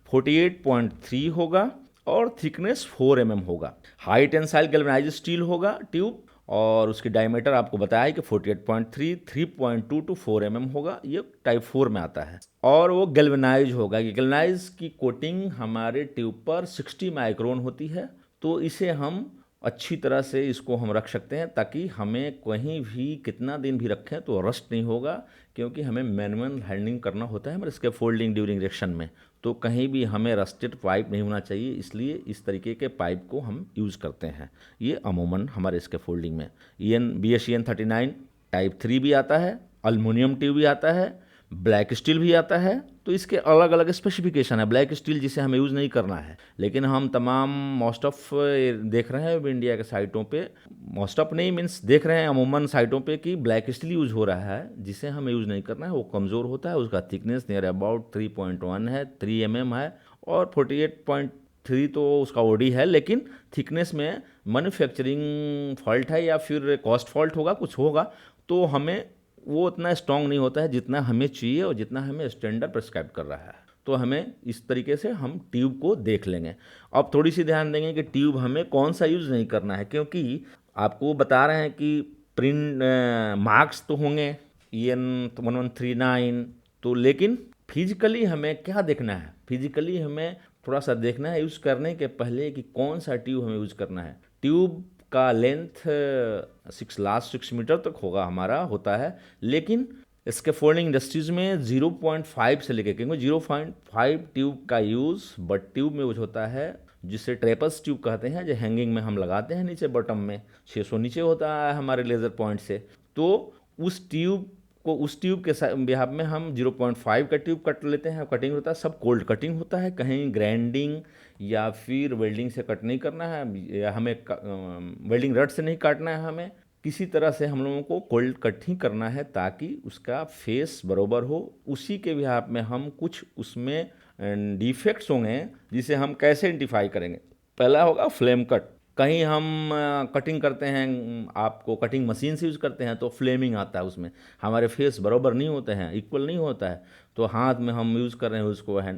48.3 होगा और थिकनेस 4 mm होगा। हाई टेंसाइल गैल्वेनाइज्ड स्टील होगा ट्यूब, और उसकी डायमीटर आपको बताया है कि 48.3, 3.2 to 4 mm होगा, ये टाइप 4 में आता है। और वो गैल्वेनाइज होगा। गैल्वेनाइज की कोटिंग हमारे ट्यूब पर 60 माइक्रोन होती है। तो इसे हम अच्छी तरह से इसको हम रख सकते हैं, ताकि हमें कहीं भी कितना दिन भी रखें तो रस्ट नहीं होगा, क्योंकि हमें मैनुअल हैंडलिंग करना होता है हमारे इसके फोल्डिंग ड्यूरिंग इरेक्शन में। तो कहीं भी हमें रस्टेड पाइप नहीं होना चाहिए, इसलिए इस तरीके के पाइप को हम यूज़ करते हैं। ये अमूमन हमारे इसके फोल्डिंग में BS EN 39 टाइप 3 भी आता है, अल्मुनियम ट्यूब भी आता है, ब्लैक स्टील भी आता है। तो इसके अलग अलग स्पेसिफिकेशन है। ब्लैक स्टील जिसे हमें यूज़ नहीं करना है, लेकिन हम तमाम मोस्ट ऑफ देख रहे हैं अब इंडिया के साइटों पे, मोस्ट ऑफ नहीं मीन्स देख रहे हैं अमूमन साइटों पे कि ब्लैक स्टील यूज़ हो रहा है, जिसे हमें यूज़ नहीं करना है। वो कमज़ोर होता है, उसका थिकनेस नियर अबाउट 3.1 है, 3 mm है, और 48.3 तो उसका ओडी है, लेकिन थिकनेस में मैन्युफैक्चरिंग फॉल्ट है या फिर कॉस्ट फॉल्ट होगा, कुछ होगा, तो हमें वो उतना स्ट्रांग नहीं होता है जितना हमें चाहिए और जितना हमें स्टैंडर्ड प्रिस्क्राइब कर रहा है। तो हमें इस तरीके से हम ट्यूब को देख लेंगे। अब थोड़ी सी ध्यान देंगे कि ट्यूब हमें कौन सा यूज़ नहीं करना है, क्योंकि आपको बता रहे हैं कि प्रिंट मार्क्स तो होंगे EN 1139, तो लेकिन फिजिकली हमें क्या देखना है, फिजिकली हमें थोड़ा सा देखना है यूज़ करने के पहले कि कौन सा ट्यूब हमें यूज़ करना है। ट्यूब का लेंथ 6 मीटर तक होगा हमारा होता है, लेकिन स्कैफोल्डिंग इंडस्ट्रीज़ में 0.5 से लेकर, क्योंकि 0.5 ट्यूब का यूज़ बट ट्यूब में यूज होता है, जिसे ट्रेपस ट्यूब कहते हैं, जो हैंगिंग में हम लगाते हैं नीचे बॉटम में 600 नीचे होता है हमारे लेज़र पॉइंट से। तो उस ट्यूब के बिहाफ में हम 0.5 का ट्यूब कट लेते हैं। कटिंग होता है, सब कोल्ड कटिंग होता है, कहीं ग्राइंडिंग या फिर वेल्डिंग से कट नहीं करना है, या हमें वेल्डिंग रड से नहीं काटना है, हमें किसी तरह से हम लोगों को कोल्ड कट ही करना है ताकि उसका फेस बरोबर हो। उसी के बिहाफ में हम कुछ उसमें डिफेक्ट्स होंगे जिसे हम कैसे आइडेंटिफाई करेंगे। पहला होगा फ्लेम कट। कहीं हम कटिंग करते हैं, आपको कटिंग मशीन से यूज़ करते हैं तो फ्लेमिंग आता है, उसमें हमारे फेस बराबर नहीं होते हैं, इक्वल नहीं होता है, तो हाथ में हम यूज़ कर रहे हैं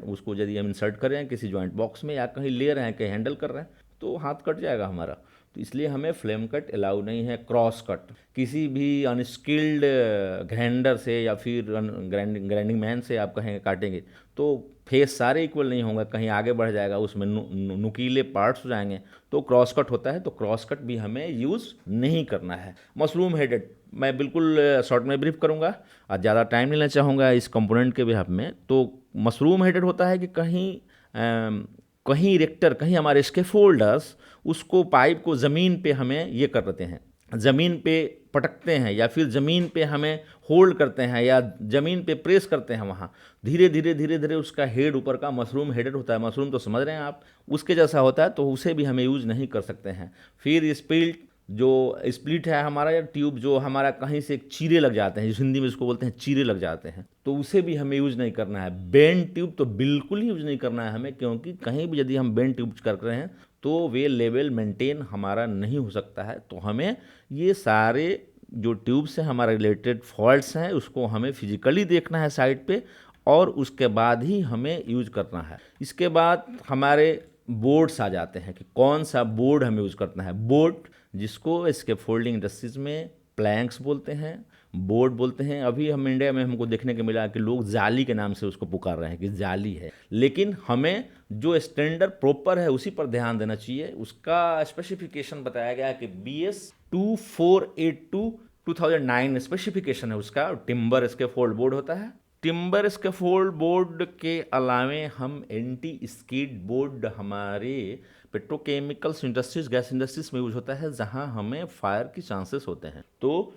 उसको यदि हम इंसर्ट कर रहे हैं किसी जॉइंट बॉक्स में या कहीं ले रहे हैं, कहीं हैंडल कर रहे हैं, तो हाथ कट जाएगा हमारा। तो इसलिए हमें फ्लेम कट अलाउ नहीं है। क्रॉस कट, किसी भी अनस्किल्ड ग्राइंडर से या फिर ग्राइंडिंग मैन से आप कहें काटेंगे तो फेस सारे इक्वल नहीं होंगे, कहीं आगे बढ़ जाएगा, उसमें नुकीले पार्ट्स हो जाएंगे, तो क्रॉस कट होता है। तो क्रॉस कट भी हमें यूज़ नहीं करना है। मशरूम हेडेड, मैं बिल्कुल शॉर्ट में ब्रीफ करूँगा और ज़्यादा टाइम नहीं लेना चाहूँगा इस कंपोनेंट के बिहाफ में। तो मशरूम हेडेड होता है कि कहीं इरेक्टर, कहीं हमारे स्कैफोल्डर्स उसको पाइप को ज़मीन पे हमें ये कर देते हैं, ज़मीन पे पटकते हैं या फिर ज़मीन पे हमें होल्ड करते हैं या ज़मीन पे प्रेस करते हैं, वहाँ धीरे धीरे उसका हेड ऊपर का मशरूम हेडेड होता है। मशरूम तो समझ रहे हैं आप, उसके जैसा होता है, तो उसे भी हमें यूज़ नहीं कर सकते हैं। फिर स्प्लिट है हमारा, या ट्यूब जो हमारा कहीं से चीरे लग जाते हैं, जिस हिंदी में इसको बोलते हैं चीरे लग जाते हैं, तो उसे भी हमें यूज़ नहीं करना है। बेंड ट्यूब तो बिल्कुल ही यूज़ नहीं करना है हमें, क्योंकि कहीं भी यदि हम बेंड ट्यूब कर रहे हैं तो वे लेवल मेंटेन हमारा नहीं हो सकता है। तो हमें ये सारे जो ट्यूब से हमारे रिलेटेड फॉल्ट्स हैं उसको हमें फिजिकली देखना है साइड पे, और उसके बाद ही हमें यूज करना है। इसके बाद हमारे बोर्ड्स आ जाते हैं कि कौन सा बोर्ड हमें यूज करना है। बोर्ड, जिसको स्कैफोल्डिंग इंडस्ट्रीज में प्लैंक्स बोलते हैं, बोर्ड बोलते हैं। अभी हम इंडिया में हमको देखने को मिला कि लोग जाली के नाम से उसको पुकार रहे हैं कि जाली है, लेकिन हमें जो स्टैंडर्ड प्रॉपर है उसी पर ध्यान देना चाहिए। उसका स्पेसिफिकेशन बताया गया कि BS 2482 2009 स्पेसिफिकेशन है उसका। टिम्बर स्कैफोल्ड बोर्ड होता है। टिम्बर स्कैफोल्ड बोर्ड के अलावे हम एंटी स्किड बोर्ड हमारे पेट्रोकेमिकल्स इंडस्ट्रीज, गैस इंडस्ट्रीज में यूज होता है, जहां हमें फायर की चांसेस होते हैं। तो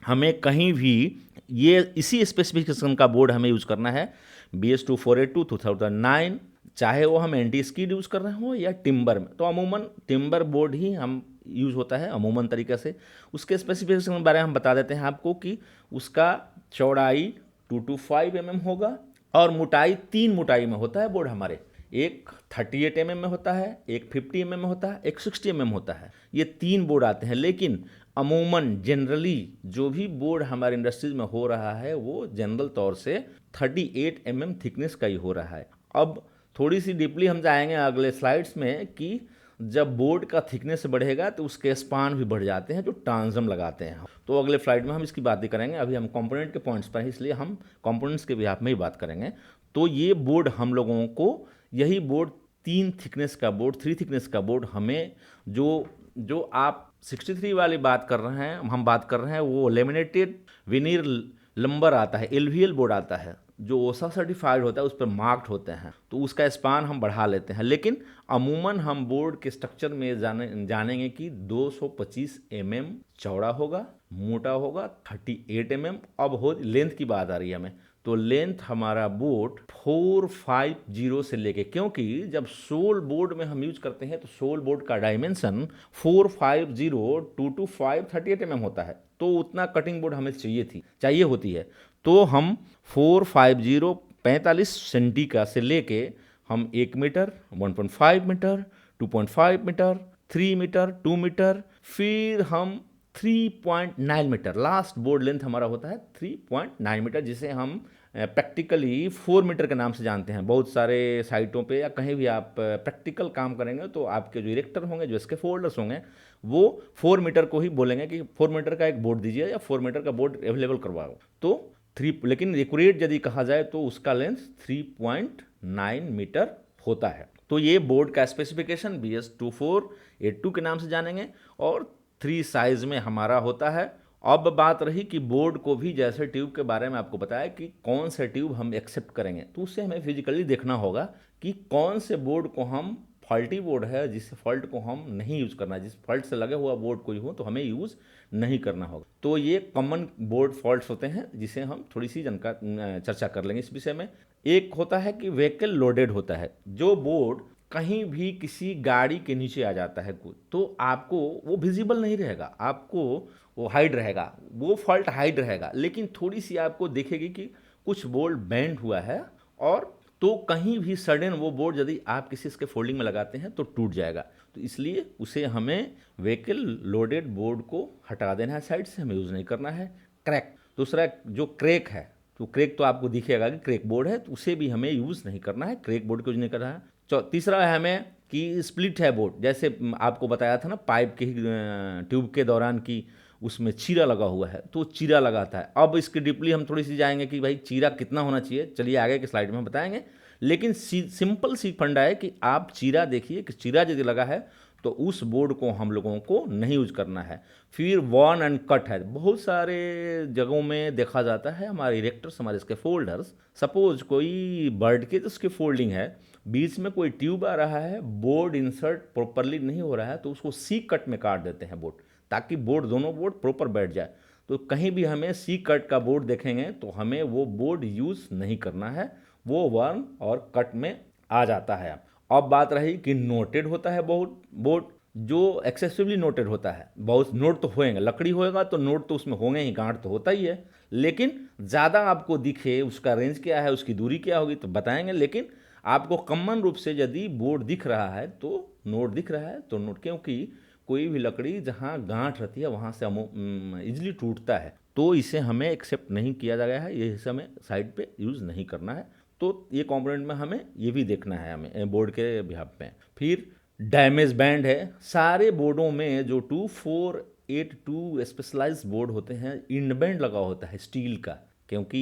हमें कहीं भी ये इसी स्पेसिफिकेशन का बोर्ड हमें यूज़ करना है। BS 2482 2009, चाहे वो हम एंटी स्किड यूज़ कर रहे हो या टिम्बर में, तो अमूमन टिम्बर बोर्ड ही हम यूज़ होता है अमूमन तरीके से। उसके स्पेसिफिकेशन के बारे में हम बता देते हैं आपको कि उसका चौड़ाई 2 to 5 mm होगा और मोटाई 3 मोटाई में होता है बोर्ड हमारे। एक 38 mm में होता है, एक 50 mm में होता है, एक 60 mm होता है। ये 3 बोर्ड आते हैं, लेकिन अमूमन जनरली जो भी बोर्ड हमारे इंडस्ट्रीज में हो रहा है वो जनरल तौर से 38 mm थिकनेस का ही हो रहा है। अब थोड़ी सी डीपली हम जाएंगे अगले स्लाइड्स में कि जब बोर्ड का थिकनेस बढ़ेगा तो उसके स्पान भी बढ़ जाते हैं जो ट्रांसम लगाते हैं। तो अगले स्लाइड में हम इसकी बात ही करेंगे। अभी हम कंपोनेंट के पॉइंट्स पर हैं, इसलिए हम कंपोनेंट्स के बिहाफ में ही बात करेंगे। तो ये बोर्ड हम लोगों को, यही बोर्ड 3 थिकनेस का बोर्ड, 3 थिकनेस का बोर्ड हमें जो आप 63 वाली बात कर रहे हैं, हम बात कर रहे हैं, वो लेमिनेटेड विनीर लंबर आता है, LVL बोर्ड आता है, जो ओसा सर्टिफाइड होता है, उस पर मार्क्ड होते हैं, तो उसका स्पान हम बढ़ा लेते हैं। लेकिन अमूमन हम बोर्ड के स्ट्रक्चर में जानेंगे कि 225 mm चौड़ा होगा मोटा होगा 38 mm। अब हो लेंथ की बात आ रही है हमें, तो लेंथ हमारा बोर्ड 450 से लेके, क्योंकि जब सोल बोर्ड में हम यूज करते हैं तो सोल बोर्ड का डायमेंशन 450 225 38 mm होता है, तो उतना कटिंग बोर्ड हमें चाहिए होती है। तो हम 450 45 सेंटी का से लेके हम 1 metre, 1.5 metre, 2.5 metre, 3 metre, 2 metre, फिर हम 3.9 मीटर, लास्ट बोर्ड लेंथ हमारा होता है 3.9 मीटर, जिसे हम प्रैक्टिकली 4 मीटर के नाम से जानते हैं। बहुत सारे साइटों पे या कहीं भी आप प्रैक्टिकल काम करेंगे तो आपके जो इरेक्टर होंगे, जो इसके फोल्डर्स होंगे, वो 4 मीटर को ही बोलेंगे कि 4 मीटर का एक बोर्ड दीजिए या 4 मीटर का बोर्ड अवेलेबल करवाओ। तो 3, लेकिन एक्यूरेट यदि कहा जाए तो उसका लेंथ 3.9 मीटर होता है। तो ये बोर्ड का स्पेसिफिकेशन BS2482 के नाम से जानेंगे और 3 साइज में हमारा होता है। अब बात रही कि बोर्ड को भी, जैसे ट्यूब के बारे में आपको बताया कि कौन से ट्यूब हम एक्सेप्ट करेंगे, तो उससे हमें फिजिकली देखना होगा कि कौन से बोर्ड को हम, फॉल्टी बोर्ड है जिस फॉल्ट को हम नहीं यूज़ करना, जिस फॉल्ट से लगे हुआ बोर्ड कोई हो तो हमें यूज़ नहीं करना होगा। तो ये कॉमन बोर्ड फॉल्ट्स होते हैं जिसे हम थोड़ी सी चर्चा कर लेंगे इस विषय में। एक होता है कि व्हीकल लोडेड होता है, जो बोर्ड कहीं भी किसी गाड़ी के नीचे आ जाता है तो आपको वो विजिबल नहीं रहेगा, आपको वो हाइड रहेगा, वो फॉल्ट हाइड रहेगा, लेकिन थोड़ी सी आपको दिखेगी कि कुछ बोल्ट बेंड हुआ है, और तो कहीं भी सडन वो बोर्ड यदि आप किसी इसके फोल्डिंग में लगाते हैं तो टूट जाएगा। तो इसलिए उसे हमें व्हीकल लोडेड बोर्ड को हटा देना है साइड से, हमें यूज़ नहीं करना है। क्रैक, दूसरा जो क्रैक है, तो क्रैक तो आपको दिखेगा कि क्रैक बोर्ड है, तो उसे भी हमें यूज़ नहीं करना है, क्रैक बोर्ड को यूज़ नहीं करना है। तीसरा है हमें कि स्प्लिट है बोर्ड, जैसे आपको बताया था ना पाइप के ट्यूब के दौरान की उसमें चीरा लगा हुआ है, तो चीरा लगाता है। अब इसके डीपली हम थोड़ी सी जाएंगे कि भाई चीरा कितना होना चाहिए, चलिए आगे के स्लाइड में हम बताएंगे, लेकिन सिंपल सी फंडा है कि आप चीरा देखिए कि चीरा यदि लगा है तो उस बोर्ड को हम लोगों को नहीं यूज करना है। फिर वॉन एंड कट है, बहुत सारे जगहों में देखा जाता है हमारे इरेक्टर्स, हमारे इसके फोल्डर्स, सपोज कोई बर्ड के तो उसकी फोल्डिंग है, बीच में कोई ट्यूब आ रहा है, बोर्ड इंसर्ट प्रॉपरली नहीं हो रहा है, तो उसको सी कट में काट देते हैं बोर्ड, ताकि बोर्ड, दोनों बोर्ड प्रॉपर बैठ जाए। तो कहीं भी हमें सी कट का बोर्ड देखेंगे तो हमें वो बोर्ड यूज़ नहीं करना है, वो वर्न और कट में आ जाता है। अब बात रही कि नोटेड होता है बोर्ड जो एक्सेसिवली नोटेड होता है, बहुत नोट तो होएंगे, लकड़ी होएगा तो नोट तो उसमें होंगे ही, गांठ तो होता ही है, लेकिन ज़्यादा आपको दिखे, उसका रेंज क्या है, उसकी दूरी क्या होगी तो बताएंगे, लेकिन आपको कॉमन रूप से यदि बोर्ड दिख रहा है तो नोट दिख रहा है तो नोट, क्योंकि कोई भी लकड़ी जहाँ गांठ रहती है वहाँ से इजिली टूटता है, तो इसे हमें एक्सेप्ट नहीं किया गया है, ये इसे हमें साइड पे यूज़ नहीं करना है। तो ये कंपोनेंट में हमें ये भी देखना है हमें बोर्ड के बिहाफ में। फिर डैमेज बैंड है, सारे बोर्डों में जो 2482 स्पेशलाइज बोर्ड होते हैं, इंड बैंड लगा होता है स्टील का, क्योंकि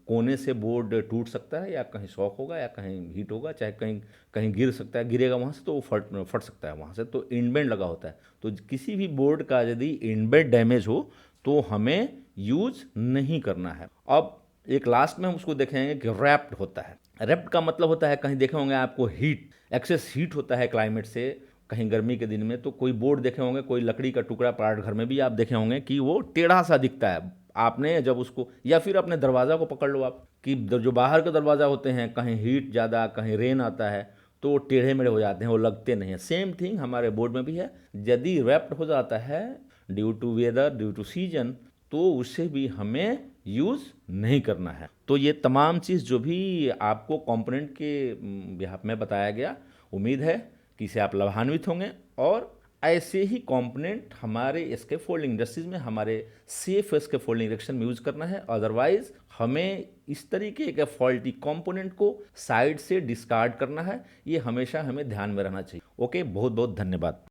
कोने से बोर्ड टूट सकता है, या कहीं शॉक होगा, या कहीं हीट होगा, चाहे कहीं कहीं गिर सकता है, गिरेगा वहाँ से तो वो फट सकता है वहाँ से, तो इंड बैंड लगा होता है। तो किसी भी बोर्ड का यदि इंड बैंड डैमेज हो तो हमें यूज नहीं करना है। अब एक लास्ट में हम उसको देखेंगे कि रैप्ड होता है। रैप्ड का मतलब होता है, कहीं देखे होंगे आपको हीट, एक्सेस हीट होता है क्लाइमेट से, कहीं गर्मी के दिन में, तो कोई बोर्ड देखे होंगे, कोई लकड़ी का टुकड़ा पार्ट घर में भी आप देखे होंगे कि वो टेढ़ा सा दिखता है, आपने जब उसको, या फिर अपने दरवाज़ा को पकड़ लो आप, कि जो बाहर के दरवाज़ा होते हैं, कहीं हीट ज़्यादा, कहीं रेन आता है तो टेढ़े मेढ़े हो जाते हैं, वो लगते नहीं हैं। सेम थिंग हमारे बोर्ड में भी है, यदि रैप्ड हो जाता है due to weather, due to season, तो उससे भी हमें यूज़ नहीं करना है। तो ये तमाम चीज़ जो भी आपको कंपोनेंट के बिहाफ में बताया गया, उम्मीद है कि इससे आप लाभान्वित होंगे, और ऐसे ही कंपोनेंट हमारे इसके फोल्डिंग इंडस्ट्रीज में, हमारे सेफ इसके फोल्डिंग इरेक्शन में यूज़ करना है। अदरवाइज हमें इस तरीके के फॉल्टी कंपोनेंट को साइड से डिस्कार्ड करना है, ये हमेशा हमें ध्यान में रहना चाहिए। ओके, बहुत बहुत धन्यवाद।